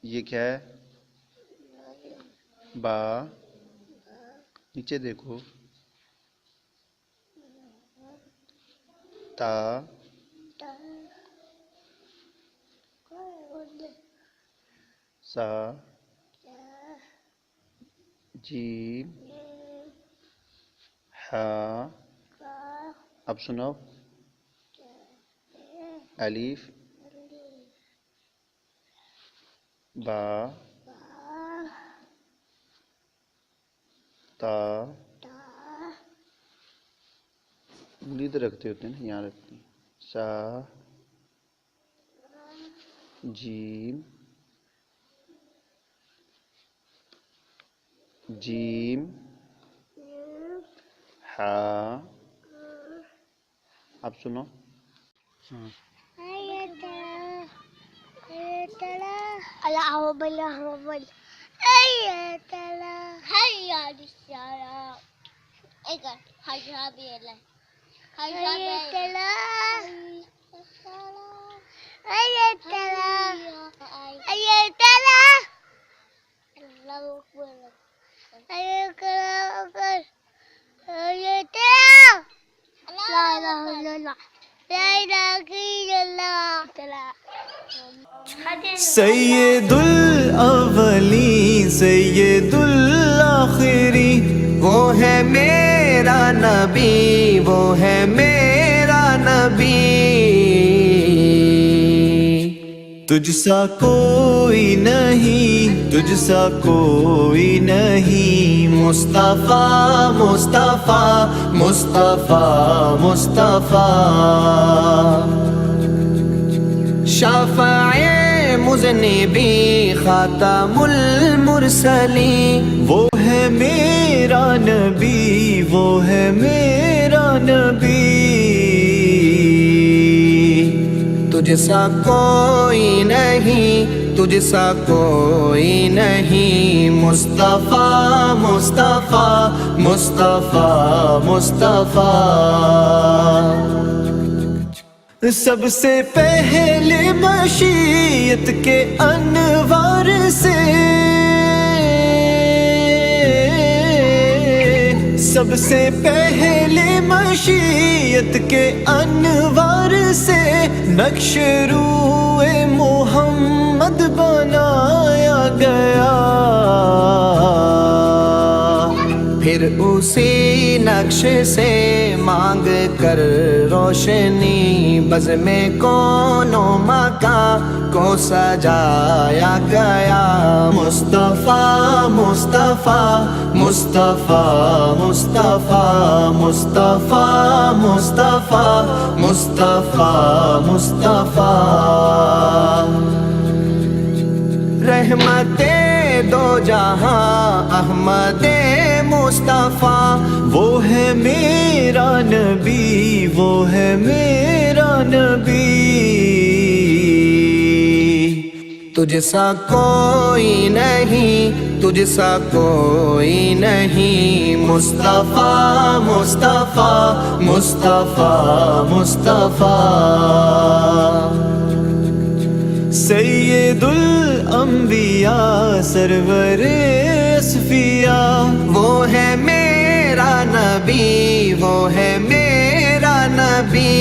یہ کیا ہے؟ با. نیچے دیکھو. تا. سا. جیم. ہا. اب سنو. الف. با. تا. انگلی ادھر رکھتے ہوتے ہیں نا، یہاں رکھتے ہیں. سا. جیم. جیم. ہا. اب سنو. سید الاولین سید الآخرین، وہ ہے میرا نبی، وہ ہے میرا نبی. تجھ سا کوئی نہیں، تجھ سا کوئی نہیں، مصطفیٰ مصطفیٰ مصطفیٰ مصطفیٰ. شفیع مذنبی خاتم المرسلین، وہ ہے میرا نبی، وہ ہے میرا نبی. تجھ سا کوئی نہیں، تجھ سا کوئی نہیں، مصطفیٰ مصطفیٰ مصطفیٰ مصطفیٰ. سب سے پہلے مشیت کے انوار سے، سب سے پہلے مشیت کے انوار سے نقش روح محمد بنایا گیا. پھر اسی نقش سے مانگ کر روشنی بزم کونوں مکان کو سجایا گیا. مصطفیٰ مصطفیٰ مصطفیٰ مصطفیٰ مصطفیٰ مصطفیٰ مصطفیٰ مصطفیٰ. رحمت دو جہاں احمد مصطفیٰ، وہ ہے میرا نبی، وہ ہے میرا نبی. تجھ سا کوئی نہیں، تجھ سا کوئی نہیں، مصطفیٰ مصطفیٰ مصطفیٰ مصطفیٰ. سید الانبیاء سرور اصفیاء، وہ ہے میرا نبی، وہ ہے میرا نبی.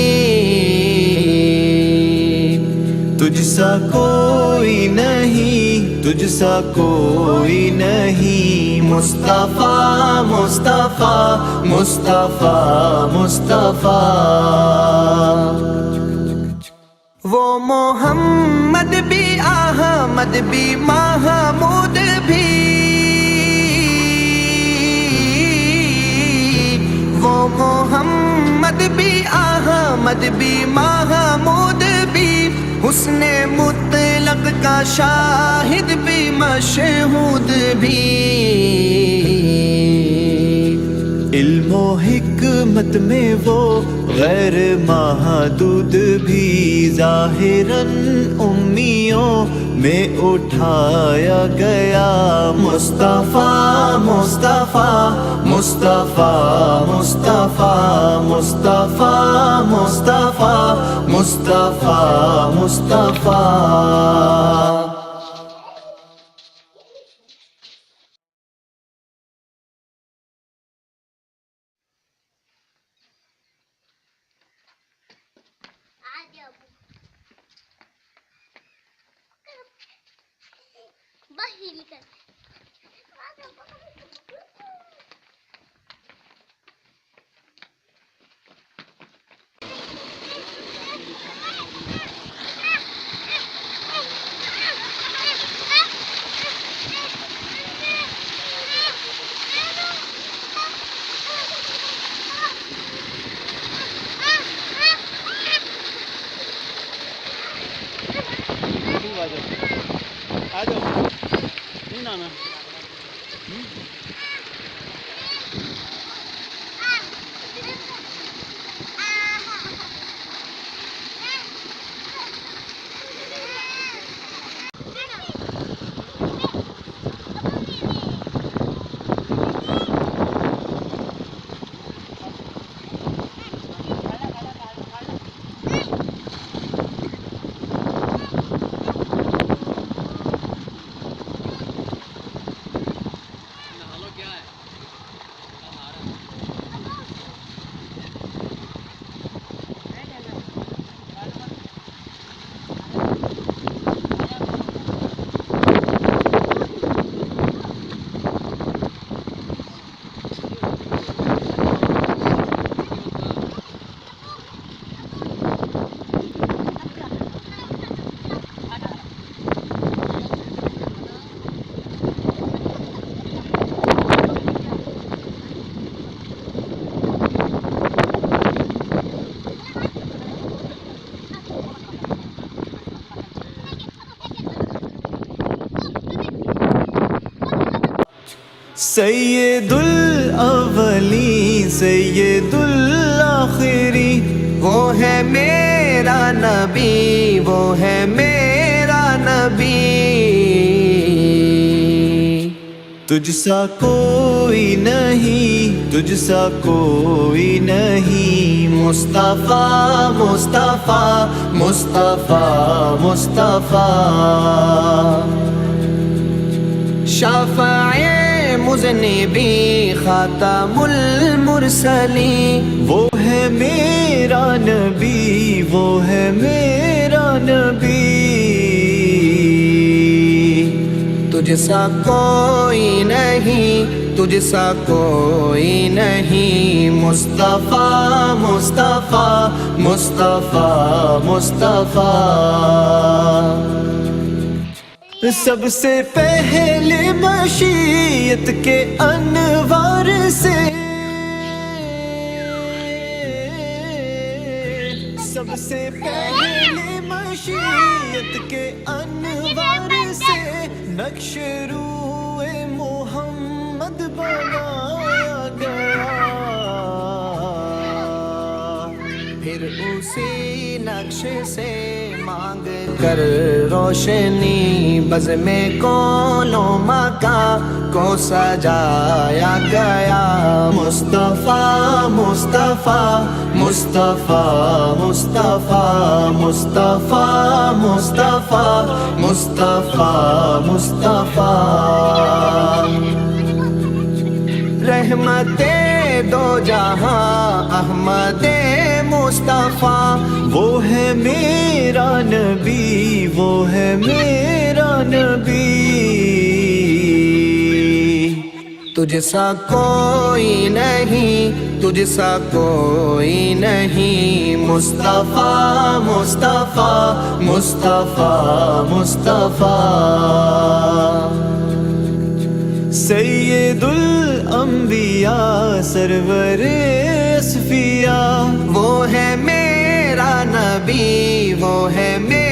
تجھ سا کوئی نہیں، تجھ سا کوئی نہیں، مصطفیٰ مصطفیٰ مصطفیٰ مصطفیٰ. وہ محمد بھی احمد بھی محمود بھی، وہ محمد بھی احمد بھی محمود بھی، حسن مطلق کا شاہد بھی مشہود بھی. علم و حکمت میں وہ غیر محدود بھی، ظاہراً امیوں میں اٹھایا گیا. مصطفیٰ مصطفیٰ مصطفیٰ مصطفیٰ مصطفیٰ مصطفیٰ مصطفیٰ مصطفیٰ. بہیل کر آ جاؤ نہیں آنا سید الاولین سید الآخرین وہ ہے میرا نبی وہ ہے میرا نبی تجھ سا کوئی نہیں تجھ سا کوئی نہیں مصطفیٰ مصطفیٰ مصطفیٰ مصطفیٰ شفیع مذنبی خاتم المرسلین وہ ہے میرا نبی وہ ہے میرا نبی تجھ سا کوئی نہیں تجھ سا کوئی نہیں مصطفیٰ مصطفیٰ مصطفیٰ مصطفیٰ سب سے پہلے مشیت کے انوار سے سب سے پہلے مشیت کے انوار سے نقش روح محمد بنایا گیا پھر اسی نقش سے مانگ کر روشنی بزم کونوں مکان کو سجایا گیا مصطفیٰ مصطفیٰ مصطفیٰ مصطفیٰ مصطفیٰ مصطفیٰ مصطفیٰ مصطفیٰ رحمت دو جہاں احمد مصطفیٰ وہ ہے میرا نبی وہ ہے میرا نبی تجھ سا کوئی نہیں تجھ سا کوئی نہیں مصطفیٰ مصطفیٰ مصطفیٰ مصطفیٰ سید الانبیاء سرور اصفیاء وہ ہے میرا نبی وہ ہے میرا